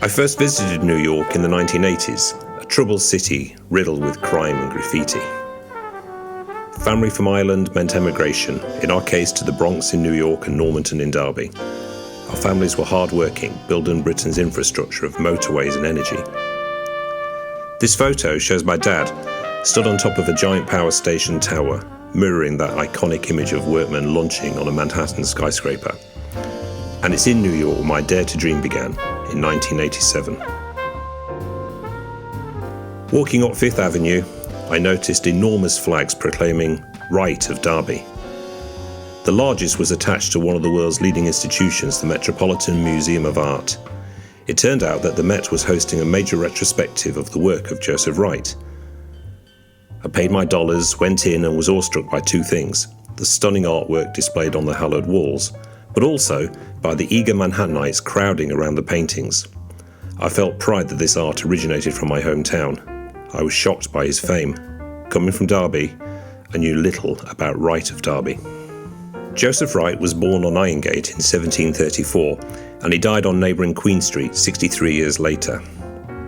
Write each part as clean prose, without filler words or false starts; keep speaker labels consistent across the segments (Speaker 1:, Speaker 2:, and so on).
Speaker 1: I first visited New York in the 1980s, a troubled city riddled with crime and graffiti. Family from Ireland meant emigration, in our case to the Bronx in New York and Normanton in Derby. Our families were hard-working, building Britain's infrastructure of motorways and energy. This photo shows my dad stood on top of a giant power station tower, mirroring that iconic image of workmen lunching on a Manhattan skyscraper. And it's in New York where my dare to dream began, in 1987. Walking up Fifth Avenue, I noticed enormous flags proclaiming Right of Derby. The largest was attached to one of the world's leading institutions, the Metropolitan Museum of Art. It turned out that the Met was hosting a major retrospective of the work of Joseph Wright. I paid my dollars, went in and was awestruck by two things: the stunning artwork displayed on the hallowed walls, but also by the eager Manhattanites crowding around the paintings. I felt pride that this art originated from my hometown. I was shocked by his fame. Coming from Derby, I knew little about Wright of Derby. Joseph Wright was born on Irongate in 1734, and he died on neighbouring Queen Street 63 years later.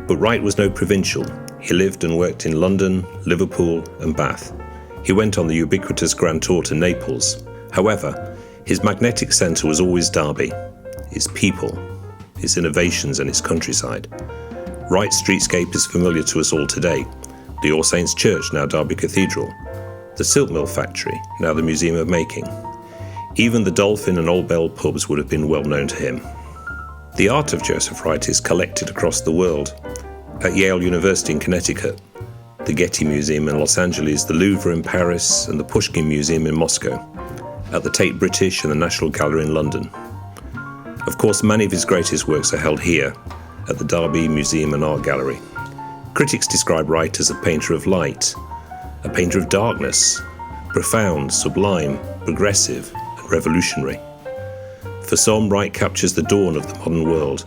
Speaker 1: But Wright was no provincial. He lived and worked in London, Liverpool and Bath. He went on the ubiquitous Grand Tour to Naples. However, his magnetic centre was always Derby, its people, its innovations and its countryside. Wright's streetscape is familiar to us all today. The All Saints Church, now Derby Cathedral. The Silk Mill Factory, now the Museum of Making. Even the Dolphin and Old Bell pubs would have been well known to him. The art of Joseph Wright is collected across the world. At Yale University in Connecticut, the Getty Museum in Los Angeles, the Louvre in Paris and the Pushkin Museum in Moscow. At the Tate British and the National Gallery in London. Of course, many of his greatest works are held here, at the Derby Museum and Art Gallery. Critics describe Wright as a painter of light, a painter of darkness, profound, sublime, progressive, and revolutionary. For some, Wright captures the dawn of the modern world.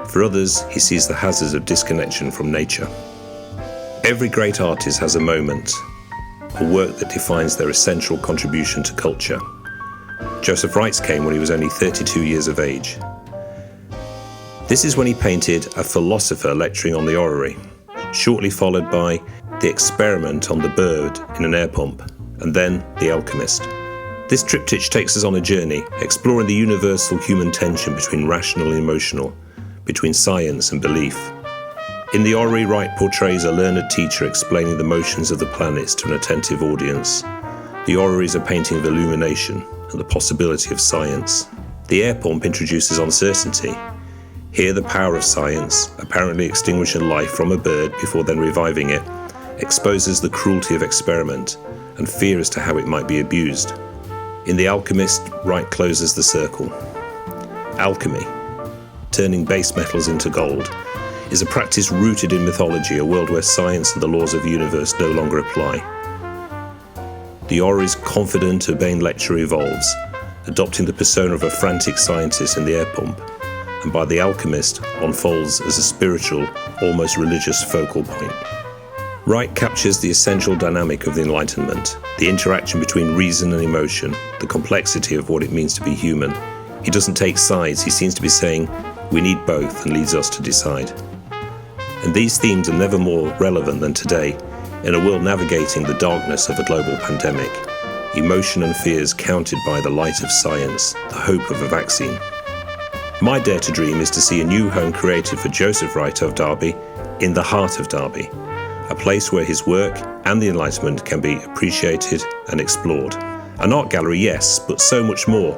Speaker 1: For others, he sees the hazards of disconnection from nature. Every great artist has a moment, a work that defines their essential contribution to culture. Joseph Wright's came when he was only 32 years of age. This is when he painted A Philosopher Lecturing on the Orrery, shortly followed by The Experiment on the Bird in an Air Pump, and then The Alchemist. This triptych takes us on a journey, exploring the universal human tension between rational and emotional, between science and belief. In the Orrery, Wright portrays a learned teacher explaining the motions of the planets to an attentive audience. The Orrery is a painting of illumination and the possibility of science. The air pump introduces uncertainty. Here the power of science, apparently extinguishing life from a bird before then reviving it, exposes the cruelty of experiment and fear as to how it might be abused. In The Alchemist, Wright closes the circle. Alchemy, turning base metals into gold, is a practice rooted in mythology, a world where science and the laws of the universe no longer apply. The Orrery's confident, urbane lecturer evolves, adopting the persona of a frantic scientist in the air pump, and by The Alchemist unfolds as a spiritual, almost religious focal point. Wright captures the essential dynamic of the Enlightenment, the interaction between reason and emotion, the complexity of what it means to be human. He doesn't take sides, he seems to be saying, we need both, and leads us to decide. And these themes are never more relevant than today, in a world navigating the darkness of a global pandemic, emotion and fears countered by the light of science, the hope of a vaccine. My dare to dream is to see a new home created for Joseph Wright of Derby in the heart of Derby, a place where his work and the Enlightenment can be appreciated and explored. An art gallery, yes, but so much more.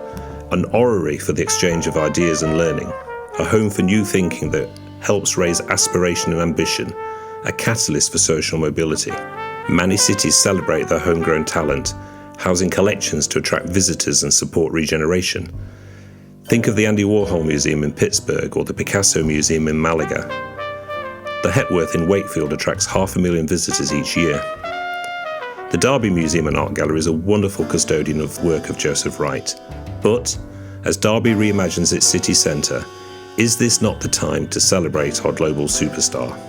Speaker 1: An orrery for the exchange of ideas and learning, a home for new thinking that helps raise aspiration and ambition, a catalyst for social mobility. Many cities celebrate their homegrown talent, housing collections to attract visitors and support regeneration. Think of the Andy Warhol Museum in Pittsburgh or the Picasso Museum in Malaga. The Hepworth in Wakefield attracts 500,000 visitors each year. The Derby Museum and Art Gallery is a wonderful custodian of the work of Joseph Wright. But, as Derby reimagines its city centre, is this not the time to celebrate our global superstar?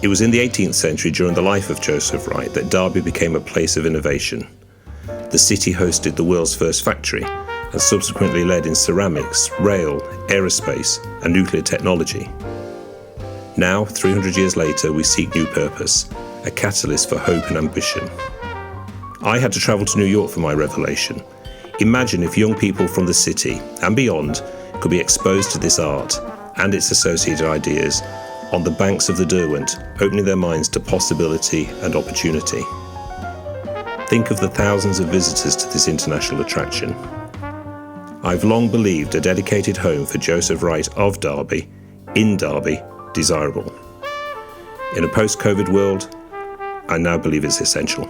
Speaker 1: It was in the 18th century, during the life of Joseph Wright, that Derby became a place of innovation. The city hosted the world's first factory, and subsequently led in ceramics, rail, aerospace, and nuclear technology. Now, 300 years later, we seek new purpose, a catalyst for hope and ambition. I had to travel to New York for my revelation. Imagine if young people from the city and beyond could be exposed to this art and its associated ideas on the banks of the Derwent, opening their minds to possibility and opportunity. Think of the thousands of visitors to this international attraction. I've long believed a dedicated home for Joseph Wright of Derby, in Derby, desirable. In a post-COVID world, I now believe it's essential.